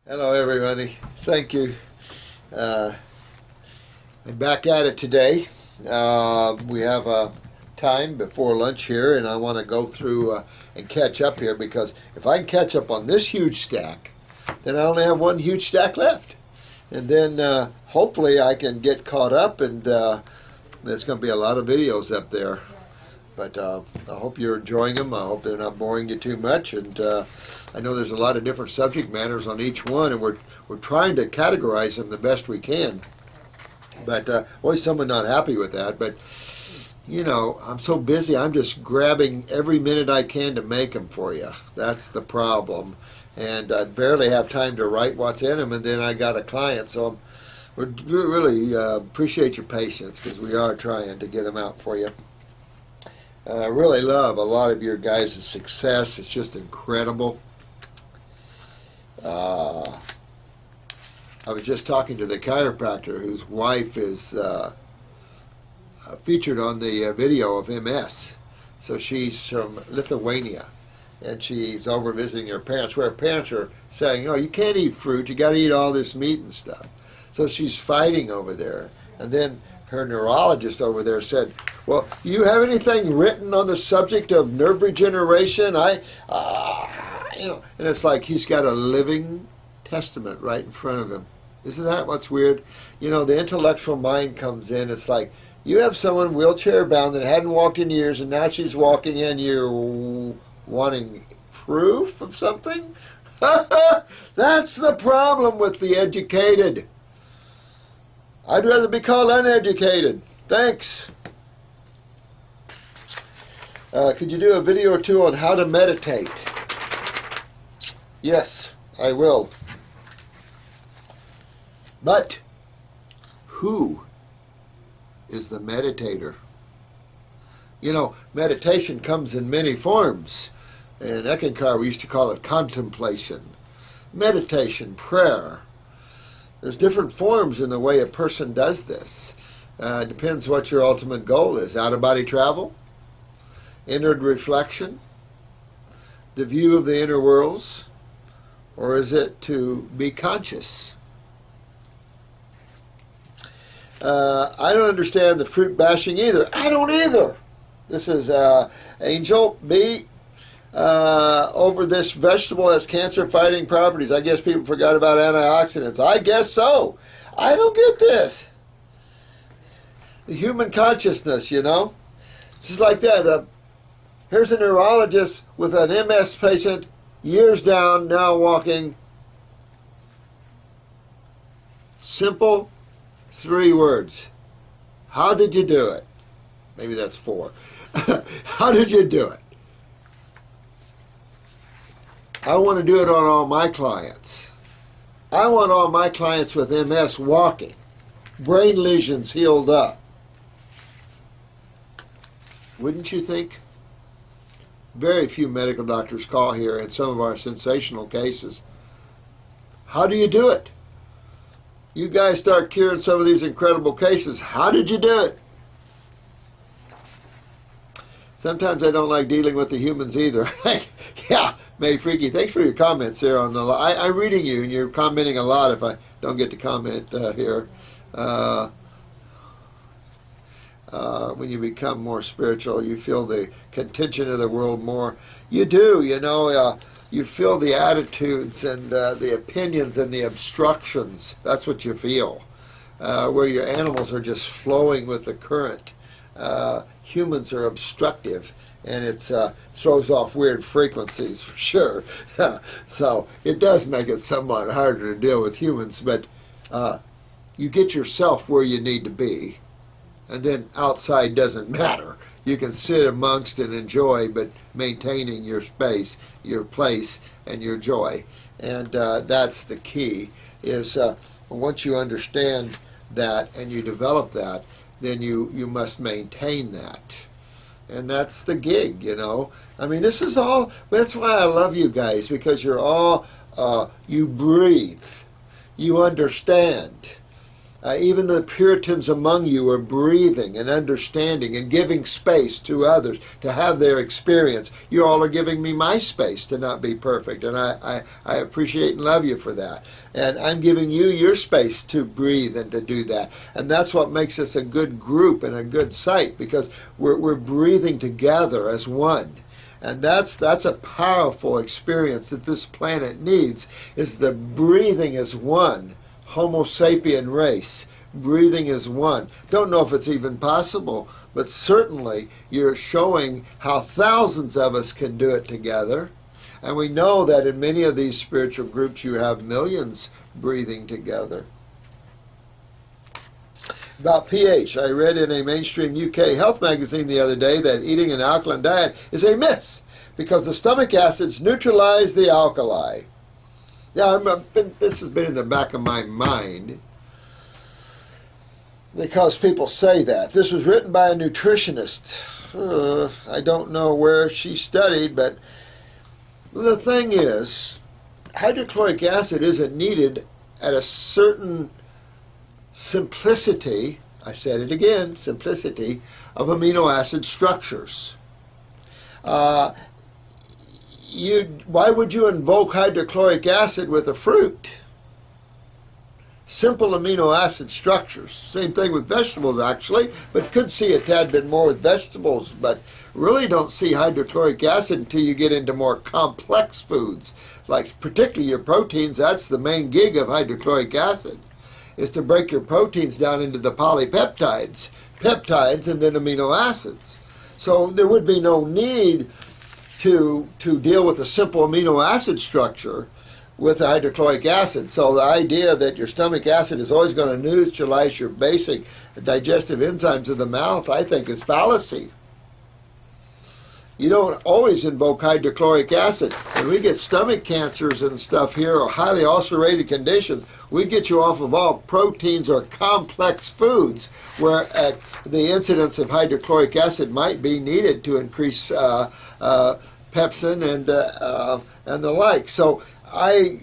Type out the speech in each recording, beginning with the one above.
Hello, everybody. Thank you. Uh, I'm back at it today. We have time before lunch here, and I want to go through and catch up here because if I can catch up on this huge stack, then I only have one huge stack left. And then hopefully I can get caught up, and there's going to be a lot of videos up there. But I hope you're enjoying them. I hope they're not boring you too much. And I know there's a lot of different subject matters on each one, and we're trying to categorize them the best we can. But always someone not happy with that. But you know, I'm so busy. I'm just grabbing every minute I can to make them for you. That's the problem. And I barely have time to write what's in them, and then I got a client. So we really appreciate your patience because we are trying to get them out for you. I really love a lot of your guys' success. It's just incredible. I was just talking to the chiropractor whose wife is featured on the video of MS. So she's from Lithuania, and she's over visiting her parents, where her parents are saying, "Oh, you can't eat fruit. You got to eat all this meat and stuff." So she's fighting over there, and then her neurologist over there said, "Well, you have anything written on the subject of nerve regeneration?" And it's like he's got a living testament right in front of him. Isn't that what's weird? You know, the intellectual mind comes in. It's like you have someone wheelchair bound that hadn't walked in years, and now she's walking in. You're wanting proof of something? That's the problem with the educated. I'd rather be called uneducated. Thanks. Could you do a video or two on how to meditate? Yes, I will. But who is the meditator? You know, meditation comes in many forms. In Eckankar, we used to call it contemplation, meditation, prayer. There's different forms in the way a person does this. It depends what your ultimate goal is. Out-of-body travel, inward reflection, the view of the inner worlds, or is it to be conscious? I don't understand the fruit bashing either. I don't either. This is Angel B. Over this vegetable has cancer-fighting properties. I guess people forgot about antioxidants. I guess so. I don't get this. The human consciousness, you know. It's just like that. Here's a neurologist with an MS patient, years down, now walking. Simple 3 words. How did you do it? Maybe that's 4. How did you do it? I want to do it on all my clients. I want all my clients with MS walking, brain lesions healed up. Wouldn't you think? Very few medical doctors call here in some of our sensational cases. How do you do it? You guys start curing some of these incredible cases. How did you do it? Sometimes I don't like dealing with the humans either. Yeah, May Freaky, thanks for your comments there on the. I'm reading you, and you're commenting a lot. If I don't get to comment here, when you become more spiritual, you feel the contention of the world more. You do, you know. You feel the attitudes and the opinions and the obstructions. That's what you feel, where your animals are just flowing with the current. Humans are obstructive, and it throws off weird frequencies for sure. So it does make it somewhat harder to deal with humans, but you get yourself where you need to be, and then outside doesn't matter. You can sit amongst and enjoy, but maintaining your space, your place, and your joy. And that's the key, is once you understand that and you develop that, then you must maintain that. And that's the gig, you know. I mean, this is all, that's why I love you guys, because you're all, you breathe, you understand. Even the Puritans among you are breathing and understanding and giving space to others to have their experience. You all are giving me my space to not be perfect, and I appreciate and love you for that. And I'm giving you your space to breathe and to do that. And that's what makes us a good group and a good site, because we're breathing together as one. And that's a powerful experience that this planet needs, is the breathing as one. Homo sapien race, breathing as one. Don't know if it's even possible, but certainly you're showing how thousands of us can do it together. And we know that in many of these spiritual groups you have millions breathing together. About pH, I read in a mainstream UK health magazine the other day that eating an alkaline diet is a myth because the stomach acids neutralize the alkali. Yeah, this has been in the back of my mind because people say that. This was written by a nutritionist. I don't know where she studied, but the thing is, hydrochloric acid isn't needed at a certain simplicity, I said it again, simplicity, of amino acid structures. Why would you invoke hydrochloric acid with a fruit? Simple amino acid structures. Same thing with vegetables, actually, but could see a tad bit more with vegetables, but really don't see hydrochloric acid until you get into more complex foods, like particularly your proteins. That's the main gig of hydrochloric acid, is to break your proteins down into the polypeptides, peptides, and then amino acids. So there would be no need to deal with a simple amino acid structure with the hydrochloric acid. So the idea that your stomach acid is always going to neutralize your basic digestive enzymes of the mouth, I think, is fallacy. You don't always invoke hydrochloric acid. When we get stomach cancers and stuff here, or highly ulcerated conditions, we get you off of all proteins or complex foods where the incidence of hydrochloric acid might be needed to increase pepsin and the like. So I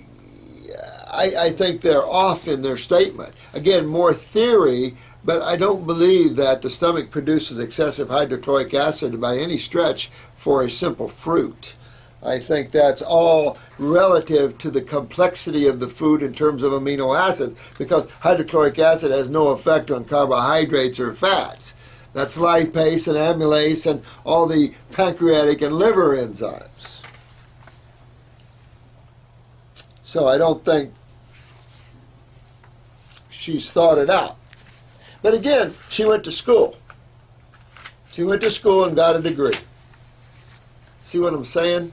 think they're off in their statement. Again, more theory, but I don't believe that the stomach produces excessive hydrochloric acid by any stretch for a simple fruit. I think that's all relative to the complexity of the food in terms of amino acids, because hydrochloric acid has no effect on carbohydrates or fats. That's lipase and amylase and all the pancreatic and liver enzymes. So I don't think she's thought it out. But again, she went to school. She went to school and got a degree. See what I'm saying?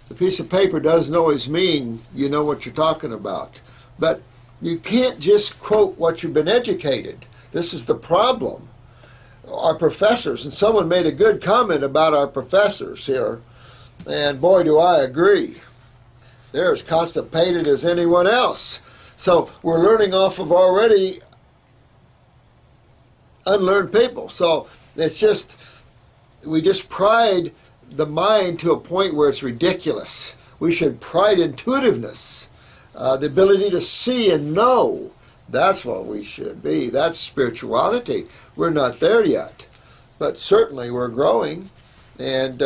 The piece of paper doesn't always mean you know what you're talking about. But you can't just quote what you've been educated. This is the problem. Our professors, and someone made a good comment about our professors here, and boy do I agree. They're as constipated as anyone else. So we're learning off of already unlearned people. So it's just, we just pride the mind to a point where it's ridiculous. We should pride intuitiveness, the ability to see and know. That's what we should be. That's spirituality. We're not there yet, but certainly we're growing. And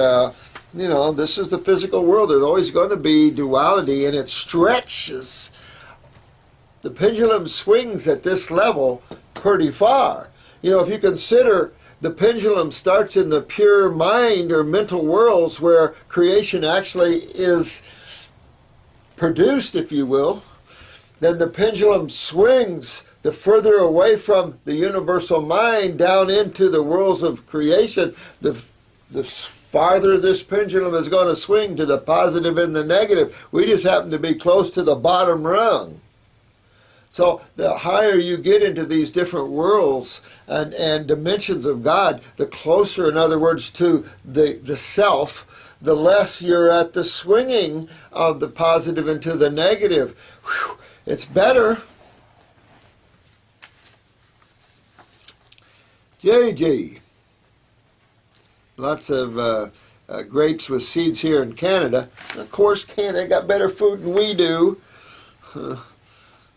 you know, this is the physical world. There's always going to be duality, and it stretches. The pendulum swings at this level pretty far. You know, if you consider the pendulum starts in the pure mind or mental worlds where creation actually is produced, if you will, then the pendulum swings the further away from the universal mind down into the worlds of creation, the farther this pendulum is going to swing to the positive and the negative. We just happen to be close to the bottom rung. So the higher you get into these different worlds and dimensions of God, the closer, in other words, to the self, the less you're at the swinging of the positive into the negative. Whew, it's better. JG. Lots of grapes with seeds here in Canada. Of course, Canada got better food than we do.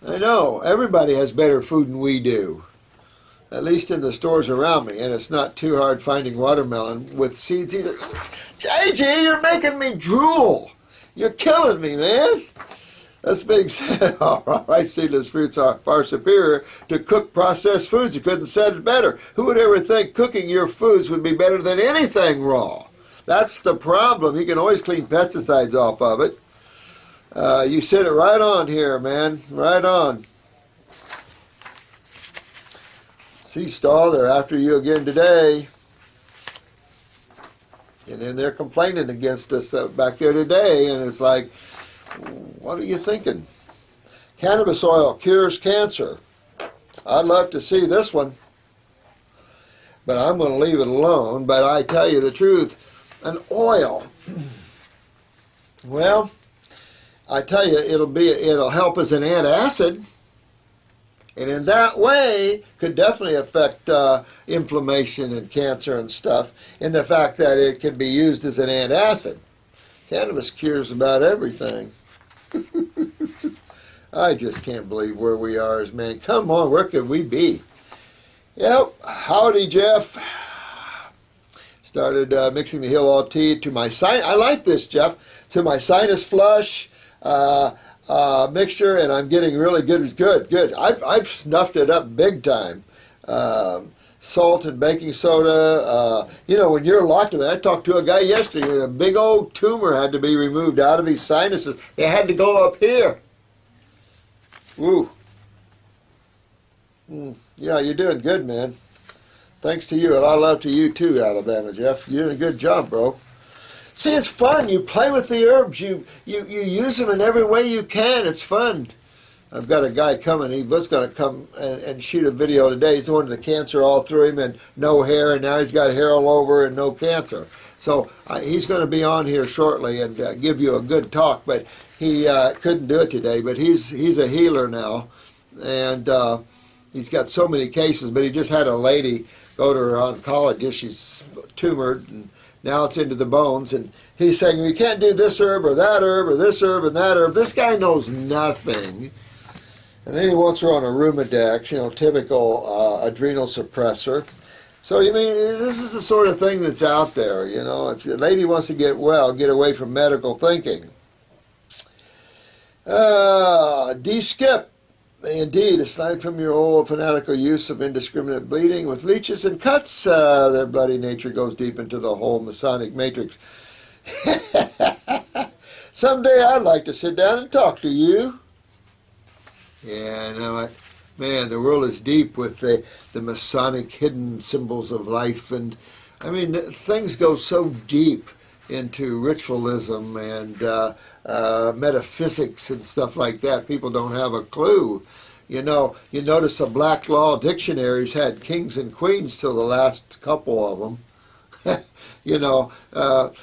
I know. Everybody has better food than we do. At least in the stores around me, and it's not too hard finding watermelon with seeds either. JG, you're making me drool. You're killing me, man. That's being said. All right, seedless fruits are far superior to cooked processed foods. You couldn't have said it better. Who would ever think cooking your foods would be better than anything raw? That's the problem. You can always clean pesticides off of it. You said it right on here, man. Right on. See, Stahl, they're after you again today. And then they're complaining against us back there today, and it's like, what are you thinking? Cannabis oil cures cancer. I'd love to see this one, but I'm going to leave it alone. But I tell you the truth, an oil, well, I tell you, it'll help as an antacid, and in that way could definitely affect inflammation and cancer and stuff, in the fact that it can be used as an antacid. Cannabis cures about everything. I just can't believe where we are as man. Come on, where could we be? Yep. Howdy, Jeff. Started mixing the Heal All tea to my sinus. I like this, Jeff. To my sinus flush mixture, and I'm getting really good. Good. I've snuffed it up big time. Salt and baking soda. You know, when you're locked in, I talked to a guy yesterday, and a big old tumor had to be removed out of his sinuses. It had to go up here. Woo. Yeah, you're doing good, man. Thanks to you, and I love to you too, Alabama Jeff. You're doing a good job, bro. See, it's fun. You play with the herbs. You use them in every way you can. It's fun. I've got a guy coming. He was going to come and shoot a video today. He's wanted the cancer all through him and no hair, and now he's got hair all over and no cancer. So he's going to be on here shortly and give you a good talk. But he couldn't do it today. But he's a healer now, and he's got so many cases. But he just had a lady go to her oncologist. She's tumored, and now it's into the bones. And he's saying, we can't do this herb or that herb or this herb and that herb. This guy knows nothing. And then he wants her on a Rumidex, you know, typical adrenal suppressor. So, you mean, this is the sort of thing that's out there, you know. If the lady wants to get well, get away from medical thinking. D-Skip. Indeed, aside from your old fanatical use of indiscriminate bleeding with leeches and cuts, their bloody nature goes deep into the whole Masonic matrix. Someday I'd like to sit down and talk to you. Yeah, I know it. Man, the world is deep with the Masonic hidden symbols of life. And, I mean, things go so deep into ritualism and metaphysics and stuff like that. People don't have a clue. You know, you notice the Black Law dictionaries had kings and queens till the last couple of them. You know,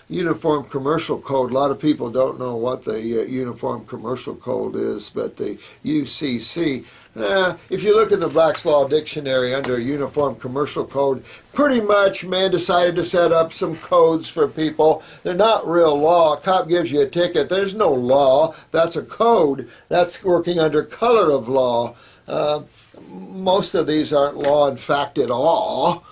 Uniform Commercial Code, a lot of people don't know what the Uniform Commercial Code is, but the UCC, if you look in the Black's Law Dictionary under Uniform Commercial Code, pretty much man decided to set up some codes for people. They're not real law. A cop gives you a ticket. There's no law. That's a code. That's working under color of law. Most of these aren't law in fact at all.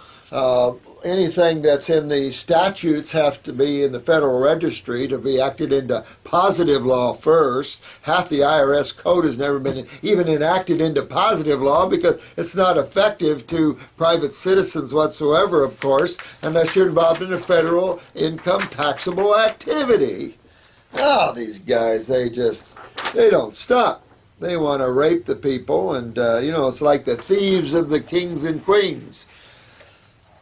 Anything that's in the statutes have to be in the Federal Registry to be acted into positive law first. Half the IRS code has never been even enacted into positive law because it's not effective to private citizens whatsoever, of course, unless you're involved in a federal income taxable activity. Oh, these guys, they don't stop. They want to rape the people, and, you know, it's like the thieves of the kings and queens.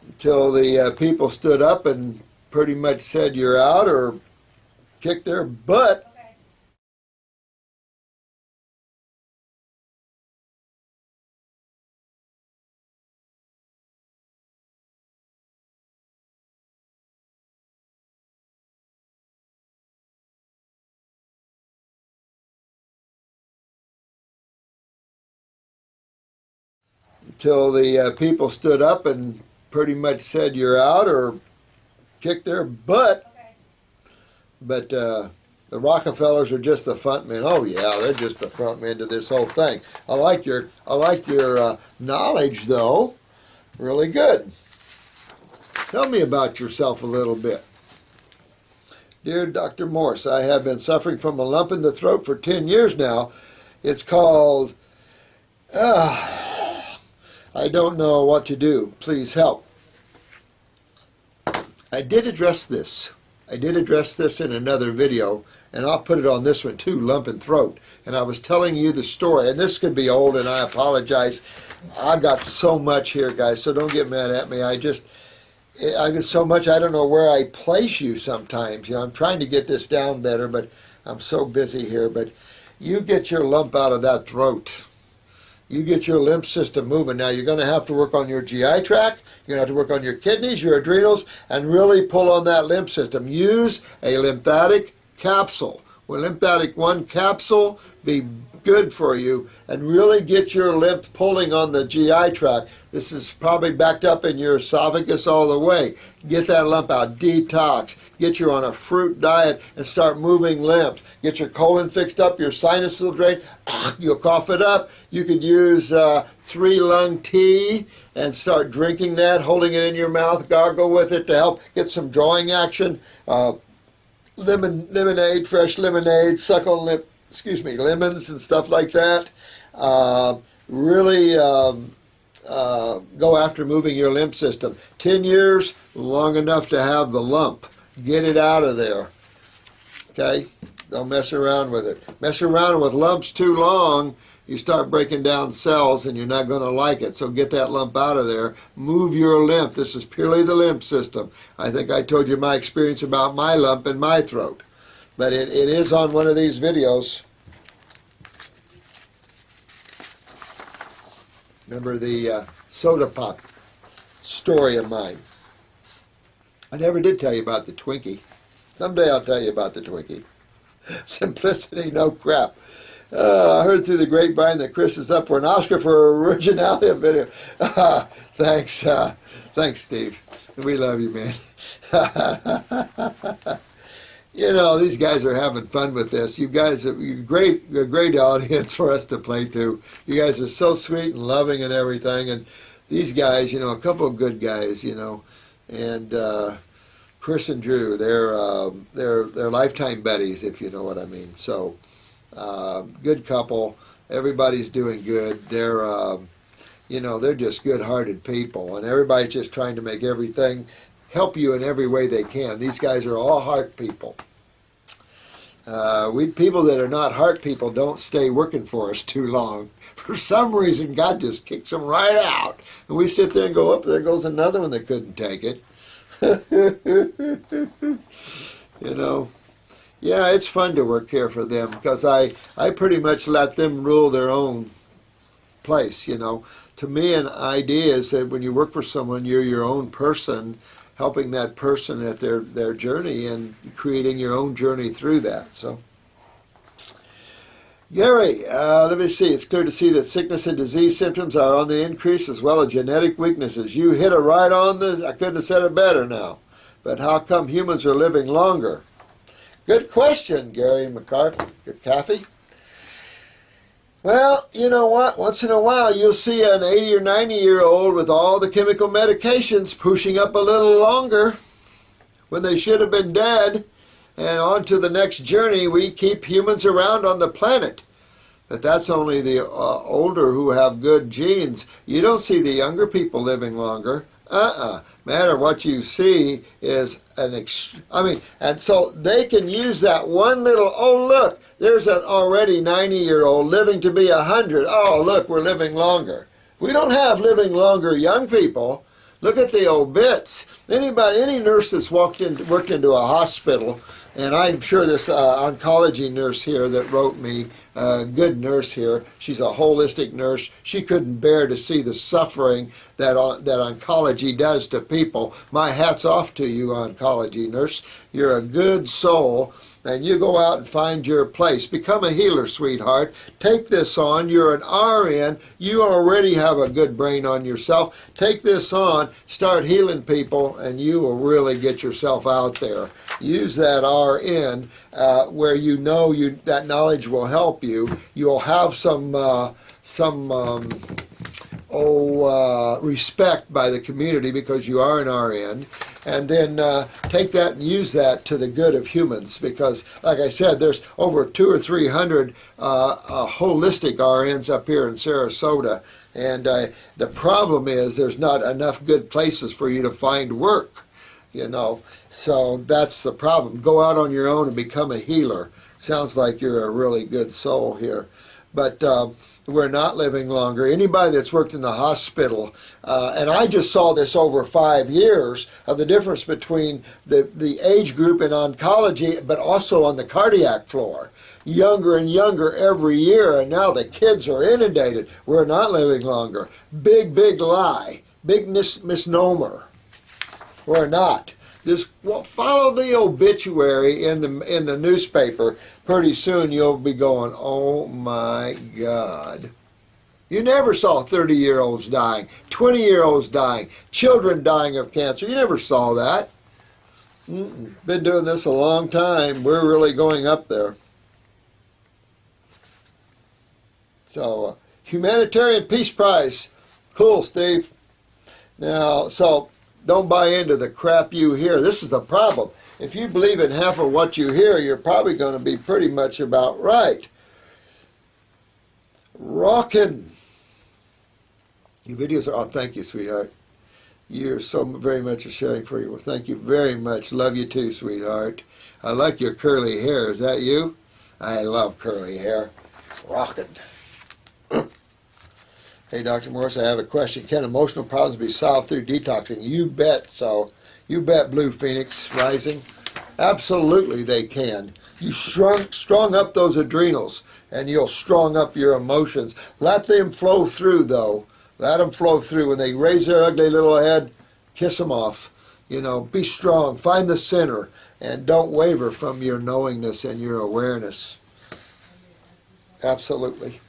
Until the people stood up and pretty much said you're out or kicked their butt. Okay. Until the people stood up and pretty much said you're out or kicked their butt. Okay. But the Rockefellers are just the front men. Oh yeah, they're just the front men to this whole thing. I like your knowledge though. Really good. Tell me about yourself a little bit. Dear Dr. Morse, I have been suffering from a lump in the throat for 10 years now. It's called, I don't know what to do. Please help. I did address this. In another video, and I'll put it on this one too, lump in throat. And I was telling you the story, and this could be old, and I apologize. I got so much here, guys, so don't get mad at me. I get so much, I don't know where I place you sometimes. You know, I'm trying to get this down better, but I'm so busy here. But you get your lump out of that throat. You get your lymph system moving. Now, you're going to have to work on your GI tract. You're going to have to work on your kidneys, your adrenals, and really pull on that lymph system. Use a lymphatic capsule. Will lymphatic 1 capsule be good for you, and really get your lymph pulling on the GI tract. This is probably backed up in your esophagus all the way. Get that lump out. Detox. Get you on a fruit diet and start moving lymph. Get your colon fixed up, your sinus will drain. You'll cough it up. You could use 3-lung tea and start drinking that, holding it in your mouth, gargle with it to help get some drawing action. Lemonade, fresh lemonade, suck on lemons and stuff like that. Really go after moving your lymph system. 10 years, long enough to have the lump. Get it out of there. Okay? Don't mess around with it. Mess around with lumps too long, you start breaking down cells and you're not going to like it. So get that lump out of there. Move your lymph. This is purely the lymph system. I think I told you my experience about my lump in my throat. But it is on one of these videos. Remember the soda pop story of mine. I never did tell you about the Twinkie. Someday I'll tell you about the Twinkie. Simplicity, no crap. I heard through the grapevine that Chris is up for an Oscar for originality of video. Thanks, thanks, Steve. We love you, man. You know, these guys are having fun with this. You guys are a great audience for us to play to. You guys are so sweet and loving and everything. And these guys, you know, a couple of good guys, you know, and Chris and Drew, they're lifetime buddies, if you know what I mean. So, good couple. Everybody's doing good. They're, you know, they're just good-hearted people, and everybody's just trying to make everything help you in every way they can. These guys are all heart people. We people that are not heart people don't stay working for us too long. For some reason, God just kicks them right out. And we sit there and go, there goes another one that couldn't take it. You know. Yeah, it's fun to work here for them because I pretty much let them rule their own place, you know. To me, an idea is that when you work for someone, you're your own person, helping that person at their journey and creating your own journey through that. So, Gary, let me see. It's clear to see that sickness and disease symptoms are on the increase as well as genetic weaknesses. You hit it right on I couldn't have said it better now. But how come humans are living longer? Good question, Gary McCarthy. Well, you know what? Once in a while, you'll see an 80 or 90-year-old with all the chemical medications pushing up a little longer when they should have been dead. And on to the next journey, we keep humans around on the planet. But that's only the older who have good genes. You don't see the younger people living longer. Matter what you see is and so they can use that one little, oh look, there's an already 90-year-old living to be 100. Oh look, we're living longer. We don't have living longer young people. Look at the obits. Any nurse that's worked into a hospital, and I'm sure this oncology nurse here that wrote me, good nurse here, she's a holistic nurse. She couldn't bear to see the suffering that oncology does to people. My hat's off to you, oncology nurse. You're a good soul. And you go out and find your place. Become a healer, sweetheart. Take this on. You're an RN. You already have a good brain on yourself. Take this on. Start healing people, and you will really get yourself out there. use that RN where you know that knowledge will help you. You'll have some respect by the community because you are an RN, and then take that and use that to the good of humans, because like I said, there's over 200 or 300 holistic RNs up here in Sarasota, and the problem is there's not enough good places for you to find work, so that's the problem. Go out on your own and become a healer. Sounds like you're a really good soul here, but we're not living longer. Anybody that's worked in the hospital, and I just saw this over 5 years of the difference between the age group in oncology, but also on the cardiac floor. Younger and younger every year, and now the kids are inundated. We're not living longer. Big, big lie. Big misnomer. We're not. Just follow the obituary in the newspaper. Pretty soon you'll be going, oh my God. You never saw 30-year-olds dying, 20-year-olds dying, children dying of cancer. You never saw that. Been doing this a long time. We're really going up there. So, Humanitarian Peace Prize. Cool, Steve. Now, so don't buy into the crap you hear. This is the problem. If you believe in half of what you hear, you're probably going to be pretty much about right. Rockin'. Your videos are, oh, thank you, sweetheart. You're so very much sharing for you. Well, thank you very much. Love you too, sweetheart. I like your curly hair. Is that you? I love curly hair. Rockin'. Hey, Dr. Morris, I have a question. Can emotional problems be solved through detoxing? You bet so. You bet, Blue Phoenix Rising. Absolutely they can. You strong up those adrenals, and you'll strong up your emotions. Let them flow through, though. Let them flow through. When they raise their ugly little head, kiss them off. Be strong. Find the center, and don't waver from your knowingness and your awareness. Absolutely.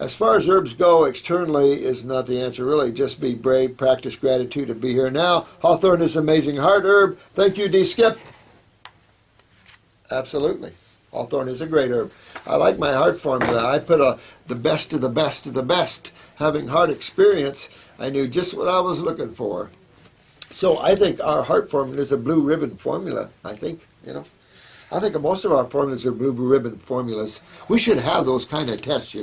As far as herbs go, externally is not the answer, really. Just be brave, practice gratitude, and be here now. Hawthorn is amazing heart herb. Thank you, D-Skip. Absolutely. Hawthorn is a great herb. I like my heart formula. I put the best of the best of the best. Having heart experience, I knew just what I was looking for. So I think our heart formula is a blue ribbon formula, I think. I think most of our formulas are blue ribbon formulas. We should have those kind of tests,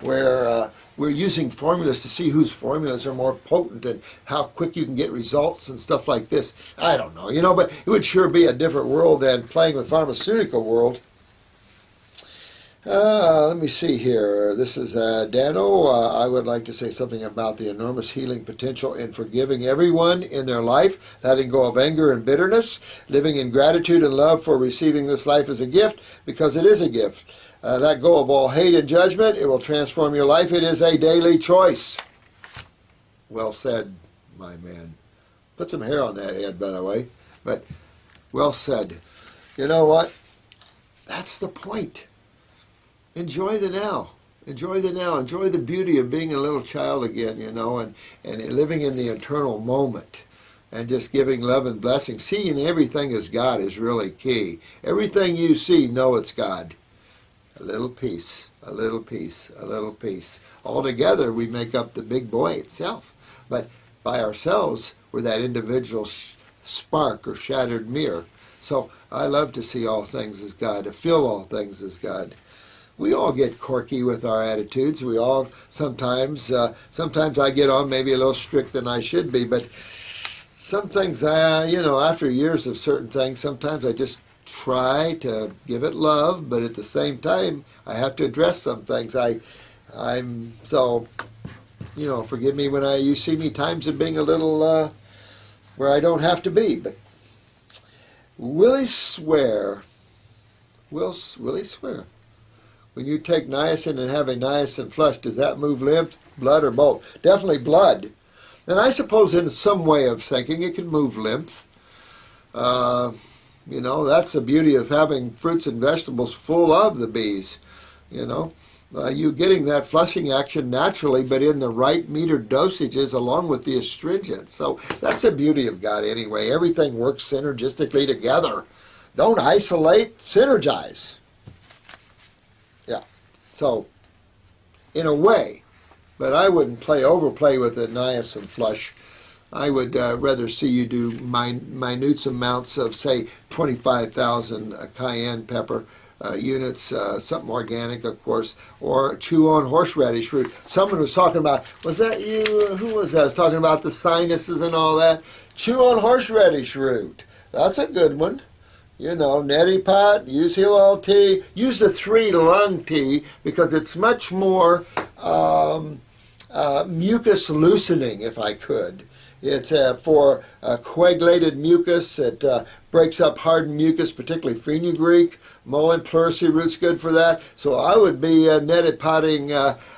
where we're using formulas to see whose formulas are more potent and how quick you can get results and stuff like this. I don't know, but it would sure be a different world than playing with pharmaceutical world. Let me see here. This is Dano. I would like to say something about the enormous healing potential in forgiving everyone in their life, letting go of anger and bitterness, living in gratitude and love for receiving this life as a gift, because it is a gift. Let go of all hate and judgment. It will transform your life. It is a daily choice. Well said, my man. Put some hair on that head, by the way. But well said. You know what? That's the point. Enjoy the now. Enjoy the now. Enjoy the beauty of being a little child again, and living in the eternal moment. And just giving love and blessing. Seeing everything as God is really key. Everything you see, know it's God. A little piece, a little piece, a little piece. All together, we make up the big boy itself. But by ourselves, we're that individual spark or shattered mirror. So I love to see all things as God, to feel all things as God. We all get quirky with our attitudes. We all sometimes I get on maybe a little strict than I should be, but some things, after years of certain things, sometimes I just try to give it love, but at the same time, I have to address some things. Forgive me when you see me times of being a little where I don't have to be. But Willie swear, when you take niacin and have a niacin flush, does that move lymph, blood, or both? Definitely blood. And I suppose in some way of thinking it can move lymph. That's the beauty of having fruits and vegetables full of the bees, you getting that flushing action naturally, but in the right metered dosages along with the astringent. So that's the beauty of God anyway. Everything works synergistically together. Don't isolate, synergize. Yeah. So, in a way, but I wouldn't overplay with the niacin flush. I would rather see you do minute amounts of, say, 25,000 cayenne pepper units, something organic, of course, or chew on horseradish root. Someone was talking about, was that you? Who was that? I was talking about the sinuses and all that. Chew on horseradish root. That's a good one. You know, neti pot, use Hillel tea, use the 3-lung tea because it's much more mucus loosening, if I could. It's for coagulated mucus. It breaks up hardened mucus, particularly fenugreek. Mullein pleurisy root's good for that. So I would be neti potting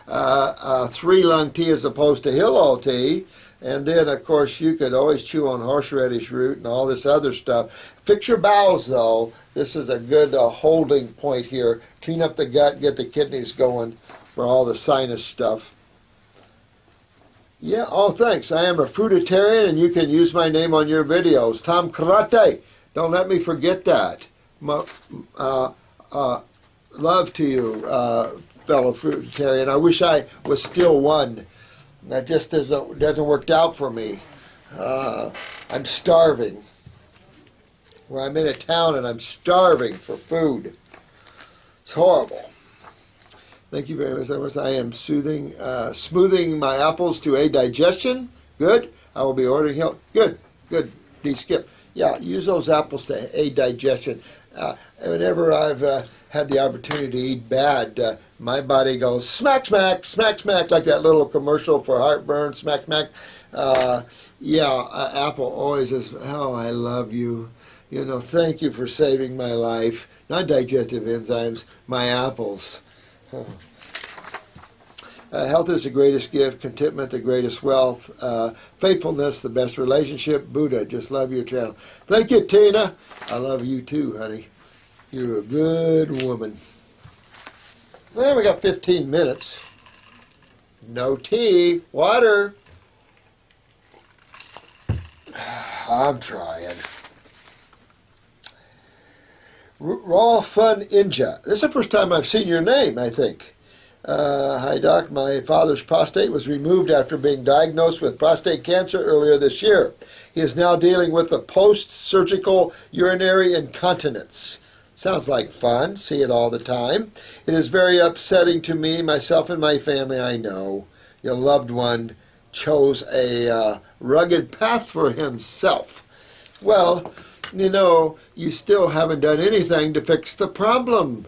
3-lung tea as opposed to Hillel tea. And then, of course, you could always chew on horseradish root and all this other stuff. Fix your bowels, though. This is a good holding point here. Clean up the gut, get the kidneys going for all the sinus stuff. Yeah, oh, thanks. I am a fruitarian, and you can use my name on your videos. Tom Karate. Don't let me forget that. Love to you, fellow fruitarian. I wish I was still one. That just doesn't work out for me. I'm starving. Where I'm in a town and I'm starving for food. It's horrible. Thank you very much. I am smoothing my apples to aid digestion. Good. I will be ordering help. Good. D-Skip. Yeah, use those apples to aid digestion. Whenever I've had the opportunity to eat bad, my body goes smack, smack, smack, smack, like that little commercial for heartburn, smack, smack. Apple always says, oh, I love you. You know, thank you for saving my life. Not digestive enzymes, my apples. Health is the greatest gift, contentment the greatest wealth, faithfulness the best relationship. Buddha, just love your channel. Thank you, Tina. I love you too, honey. You're a good woman. Well, we got 15 minutes. No tea, water. I'm trying. Raw Fun Inja. This is the first time I've seen your name, I think. Hi, Doc. My father's prostate was removed after being diagnosed with prostate cancer earlier this year. He is now dealing with the post-surgical urinary incontinence. Sounds like fun. See it all the time. It is very upsetting to me, myself, and my family. I know your loved one chose a rugged path for himself. Well, you know, you still haven't done anything to fix the problem.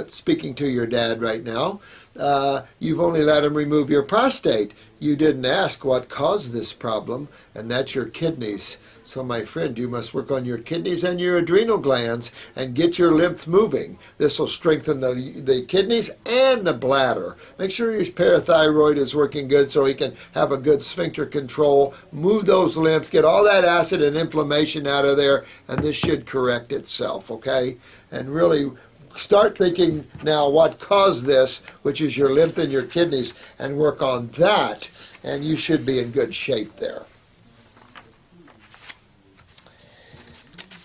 Speaking to your dad right now, you've only let him remove your prostate. You didn't ask what caused this problem, and that's your kidneys. So, my friend, you must work on your kidneys and your adrenal glands and get your lymph moving. This will strengthen the kidneys and the bladder. Make sure your parathyroid is working good so he can have a good sphincter control. Move those lymphs, get all that acid and inflammation out of there, and this should correct itself, okay? And really start thinking now what caused this, which is your lymph and your kidneys, and work on that, and you should be in good shape there.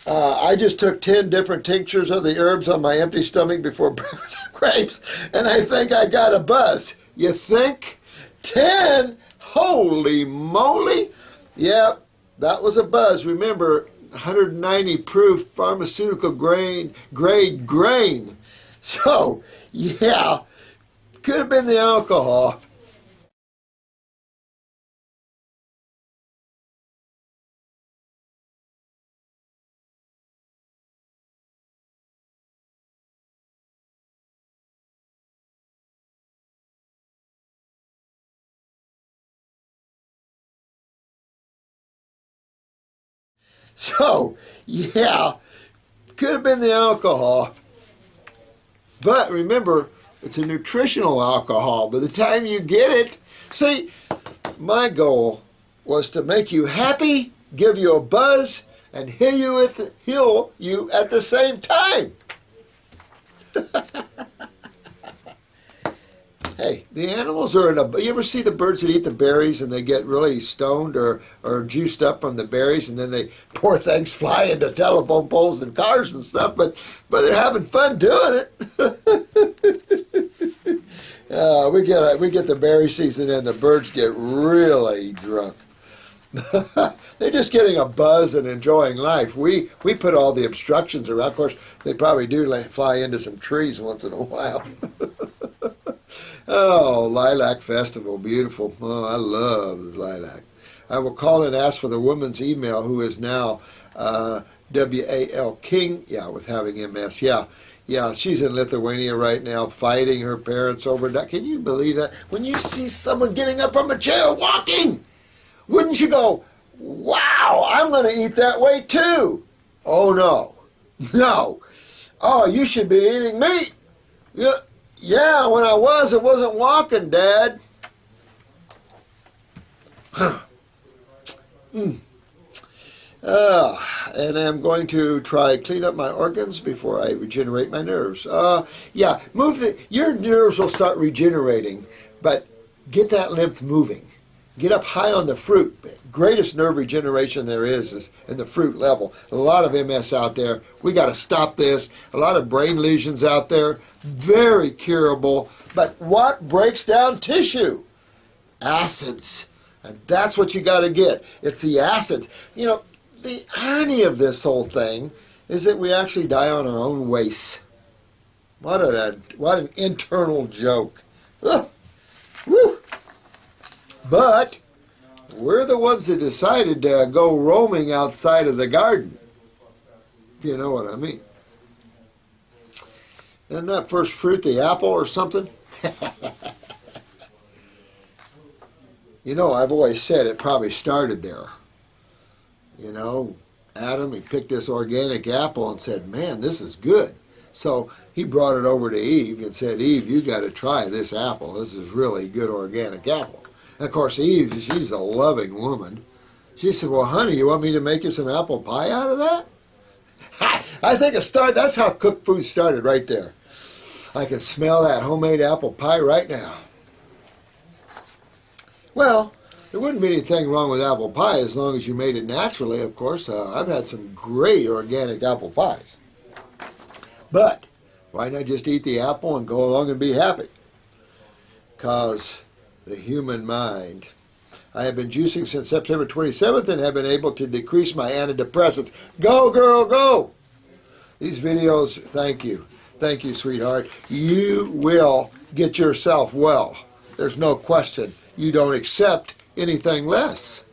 I just took 10 different tinctures of the herbs on my empty stomach before breakfast grapes, and I think I got a buzz. You think? 10? Holy moly! Yep, that was a buzz. Remember, 190 proof pharmaceutical grade grain. So, yeah, could have been the alcohol. So, yeah, could have been the alcohol. But remember, it's a nutritional alcohol. By the time you get it, see, my goal was to make you happy, give you a buzz, and heal you at the same time. Hey, the animals are in a. You ever see the birds that eat the berries and they get really stoned or juiced up from the berries, and then they poor things fly into telephone poles and cars and stuff, but they're having fun doing it. We get the berry season and the birds get really drunk. They're just getting a buzz and enjoying life. We put all the obstructions around. Of course, they probably do fly into some trees once in a while. Oh, Lilac Festival, beautiful. Oh, I love lilac. I will call and ask for the woman's email, who is now W.A.L. King. Yeah, with having MS. Yeah, she's in Lithuania right now fighting her parents over that. Can you believe that? When you see someone getting up from a chair walking, wouldn't you go, wow, I'm going to eat that way too? Oh, no. No. Oh, you should be eating meat. Yeah, when I was, it wasn't walking, Dad. And I'm going to try clean up my organs before I regenerate my nerves. Yeah, your nerves will start regenerating, but get that lymph moving. Get up high on the fruit. Greatest nerve regeneration there is in the fruit level. A lot of MS out there. We got to stop this. A lot of brain lesions out there. Very curable. But what breaks down tissue? Acids. And that's what you got to get. It's the acids. You know, the irony of this whole thing is that we actually die on our own waste. What an internal joke. Ugh. Woo. But we're the ones that decided to go roaming outside of the garden. If you know what I mean. Isn't that first fruit the apple or something? You know, I've always said it probably started there. You know, Adam, he picked this organic apple and said, man, this is good. So he brought it over to Eve and said, Eve, you got to try this apple. This is really good organic apple. And of course, Eve, she's a loving woman. She said, well, honey, you want me to make you some apple pie out of that? I think that's how cooked food started right there. I can smell that homemade apple pie right now. Well, there wouldn't be anything wrong with apple pie as long as you made it naturally, of course. I've had some great organic apple pies. But why not just eat the apple and go along and be happy? Because the human mind. I have been juicing since September 27th and have been able to decrease my antidepressants. Go, girl, go! These videos, thank you. Thank you, sweetheart. You will get yourself well. There's no question. You don't accept anything less.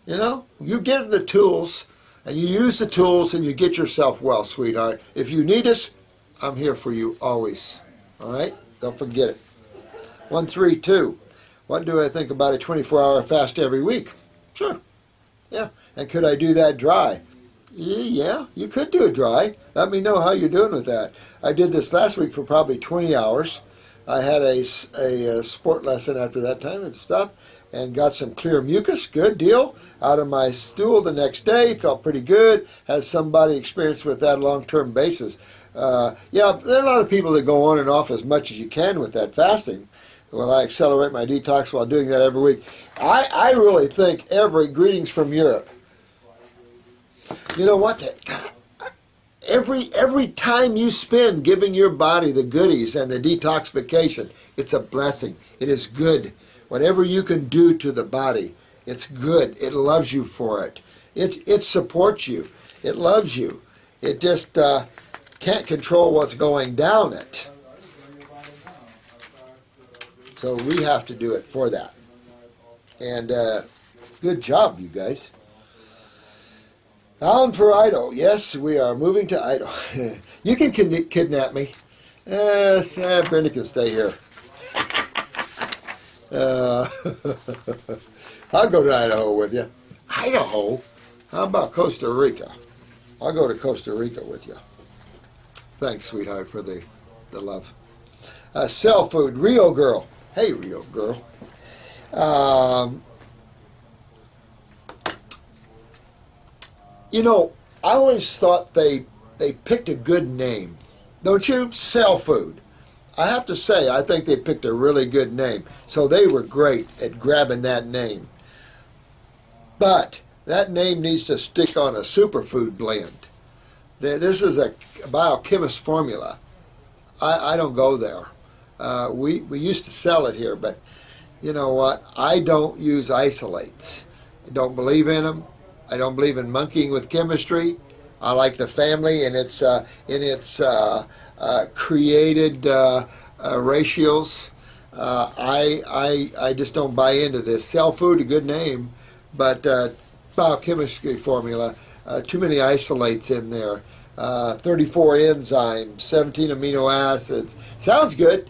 You know, you get the tools, and you use the tools, and you get yourself well, sweetheart. If you need us, I'm here for you always. All right? Don't forget it. 132. What do I think about a 24-hour fast every week? Sure. Yeah. And could I do that dry? Yeah, you could do it dry. Let me know how you're doing with that. I did this last week for probably 20 hours. I had a sport lesson after that time and stuff, and got some clear mucus, good deal, out of my stool the next day. Felt pretty good. Has somebody experienced with that long-term basis. Yeah, there are a lot of people that go on and off as much as you can with that fasting. Well, I accelerate my detox while doing that every week. I really think greetings from Europe. You know what? Every time you spend giving your body the goodies and the detoxification, it's a blessing. It is good. Whatever you can do to the body, it's good. It loves you for it. It supports you. It loves you. It just can't control what's going down it. So we have to do it for that. And good job, you guys. Bound for Idaho. Yes, we are moving to Idaho. You can kidnap me. Brenda can stay here. I'll go to Idaho with you. Idaho? How about Costa Rica? I'll go to Costa Rica with you. Thanks, sweetheart, for the love. Cell food. Rio Girl. Hey, Rio Girl. You know, I always thought they picked a good name. Don't you? Cell food. I have to say, I think they picked a really good name. So they were great at grabbing that name. But that name needs to stick on a superfood blend. This is a biochemist formula. I don't go there. We used to sell it here, but you know what? I don't use isolates. I don't believe in them. I don't believe in monkeying with chemistry. I like the family in its created ratios. I just don't buy into this. Cell food, a good name, but biochemistry formula, too many isolates in there. 34 enzymes, 17 amino acids. Sounds good.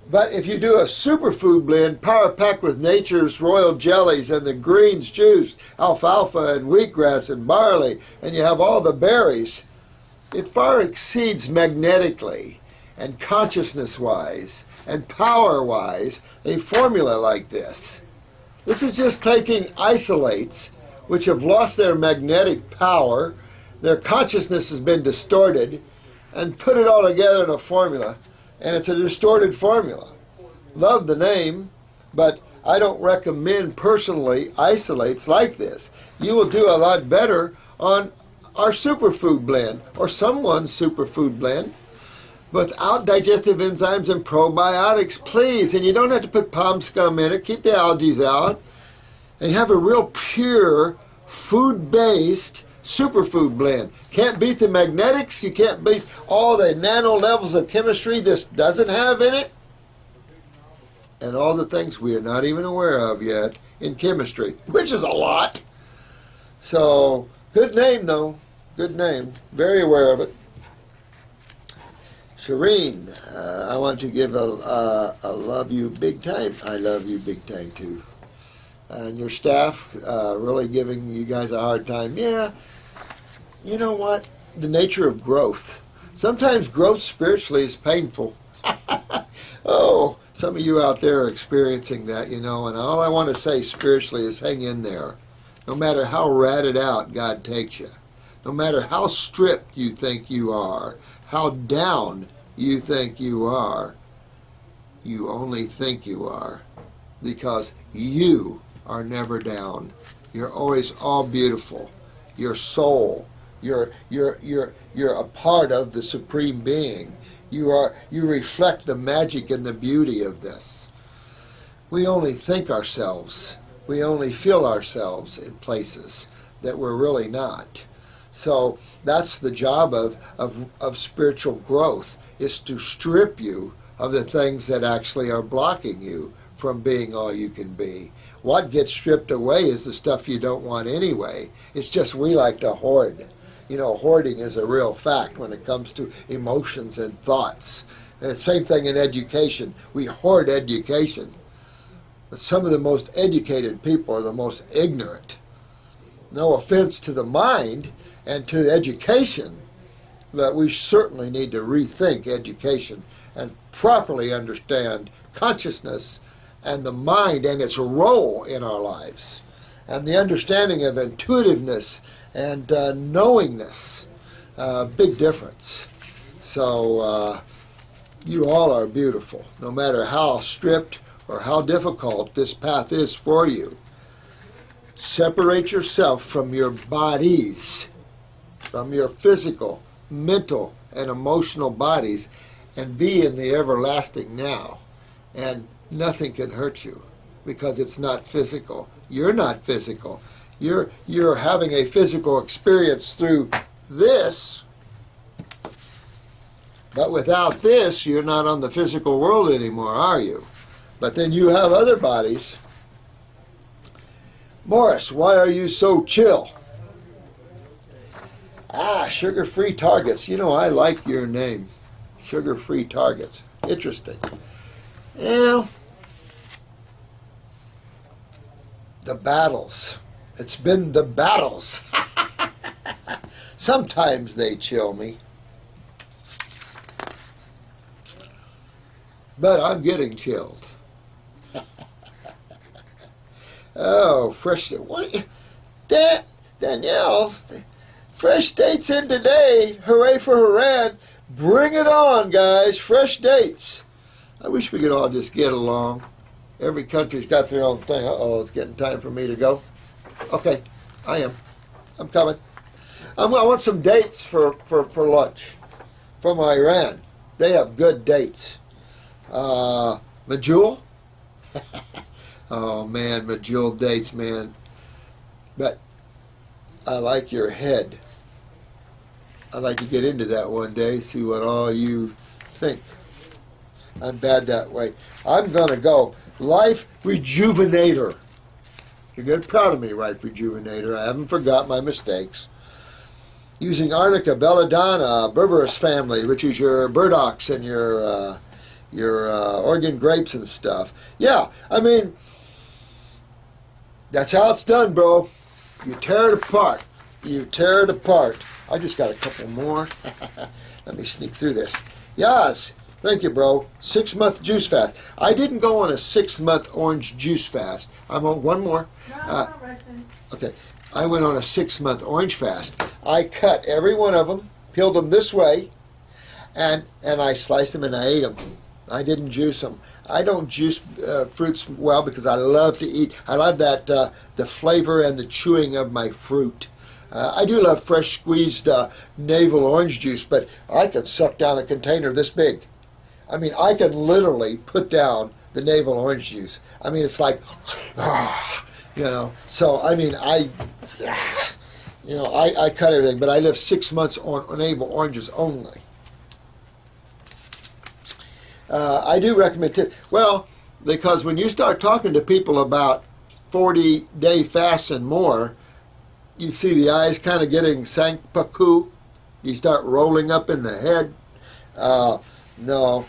But if you do a superfood blend, power packed with nature's royal jellies and the greens juice, alfalfa and wheatgrass and barley, and you have all the berries, it far exceeds magnetically and consciousness-wise and power-wise a formula like this. This is just taking isolates which have lost their magnetic power, their consciousness has been distorted, and put it all together in a formula. And it's a distorted formula. Love the name, but I don't recommend personally isolates like this. You will do a lot better on our superfood blend or someone's superfood blend without digestive enzymes and probiotics, please. And you don't have to put palm scum in it. Keep the algae out. And have a real pure, food-based superfood blend. Can't beat the magnetics. You can't beat all the nano levels of chemistry this doesn't have in it. And all the things we are not even aware of yet in chemistry, which is a lot. So, good name though. Good name. Very aware of it. Shireen, I want to give a love you big time. I love you big time too. And your staff, really giving you guys a hard time. Yeah. You know what? The nature of growth. Sometimes growth spiritually is painful. Oh, some of you out there are experiencing that, you know, and all I want to say spiritually is hang in there. No matter how ratted out God takes you, no matter how stripped you think you are, how down you think you are, you only think you are, because you are never down. You're always all beautiful. Your soul. You're a part of the Supreme Being. You reflect the magic and the beauty of this. We only think ourselves. We only feel ourselves in places that we're really not. So that's the job of spiritual growth, is to strip you of the things that actually are blocking you from being all you can be. What gets stripped away is the stuff you don't want anyway. It's just we like to hoard. You know, hoarding is a real fact when it comes to emotions and thoughts. And the same thing in education. We hoard education. But some of the most educated people are the most ignorant. No offense to the mind and to education, but we certainly need to rethink education and properly understand consciousness and the mind and its role in our lives. And the understanding of intuitiveness and knowingness, big difference. So you all are beautiful, no matter how stripped or how difficult this path is for you. Separate yourself from your bodies, from your physical, mental, and emotional bodies, and be in the everlasting now. And nothing can hurt you because it's not physical. You're not physical. You're having a physical experience through this, but without this, you're not on the physical world anymore, are you? But then you have other bodies. Morris, why are you so chill? Sugar-free targets. You know, I like your name. Sugar-free targets. Interesting. You know, the battles. It's been the battles. Sometimes they chill me. But I'm getting chilled. Oh, fresh. What? Danielle, fresh dates in today. Hooray for Haran. Bring it on, guys. Fresh dates. I wish we could all just get along. Every country's got their own thing. Uh-oh, it's getting time for me to go. Okay, I am. I'm coming. I want some dates for lunch from Iran. They have good dates. Medjool? Oh, man, Medjool dates, man. But I like your head. I'd like to get into that one day, see what all you think. I'm bad that way. I'm going to go Life Rejuvenator. You're good, proud of me, Life Rejuvenator. I haven't forgot my mistakes. Using Arnica, belladonna, berberis family, which is your burdocks and your Oregon grapes and stuff. Yeah, I mean, that's how it's done, bro. You tear it apart. You tear it apart. I just got a couple more. Let me sneak through this. Yes. Thank you, bro. 6-month juice fast. I didn't go on a 6-month orange juice fast. I'm on one more. Okay. I went on a 6-month orange fast. I cut every one of them, peeled them this way, and I sliced them and I ate them. I didn't juice them. I don't juice fruits well because I love to eat. I love that the flavor and the chewing of my fruit. I do love fresh squeezed navel orange juice, but I can suck down a container this big. I mean, I can literally put down the navel orange juice. I mean, it's like, you know. So, I mean, I cut everything, but I live 6 months on navel oranges only. I do recommend it. Well, because when you start talking to people about 40-day fasts and more, you see the eyes kind of getting sankpaku. You start rolling up in the head. No,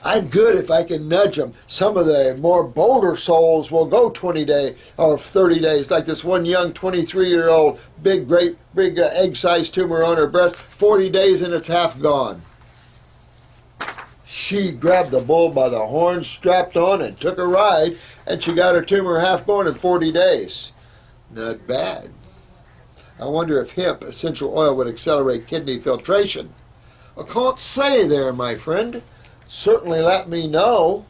I'm good if I can nudge them. Some of the more bolder souls will go 20 days or 30 days, like this one young 23-year-old, big egg-sized tumor on her breast, 40 days and it's half gone. She grabbed the bull by the horns, strapped on, and took a ride, and she got her tumor half gone in 40 days. Not bad. I wonder if hemp essential oil would accelerate kidney filtration. I can't say there, my friend. Certainly let me know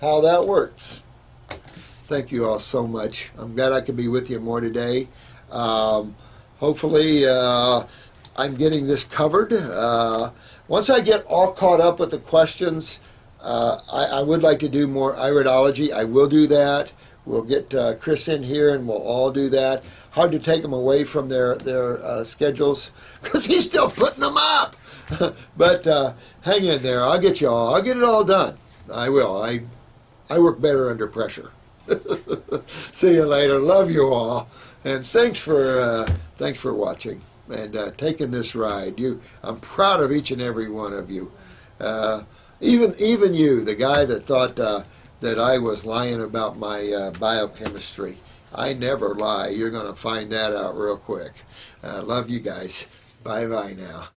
how that works. Thank you all so much. I'm glad I could be with you more today. Hopefully I'm getting this covered. Once I get all caught up with the questions, I would like to do more iridology. I will do that. We'll get Chris in here and we'll all do that. Hard to take them away from their schedules because he's still putting them up. But hang in there. I'll get you all. I'll get it all done. I will. I work better under pressure. See you later. Love you all. And thanks for watching and taking this ride. I'm proud of each and every one of you. Even you, the guy that thought that I was lying about my biochemistry. I never lie. You're going to find that out real quick. Love you guys. Bye-bye now.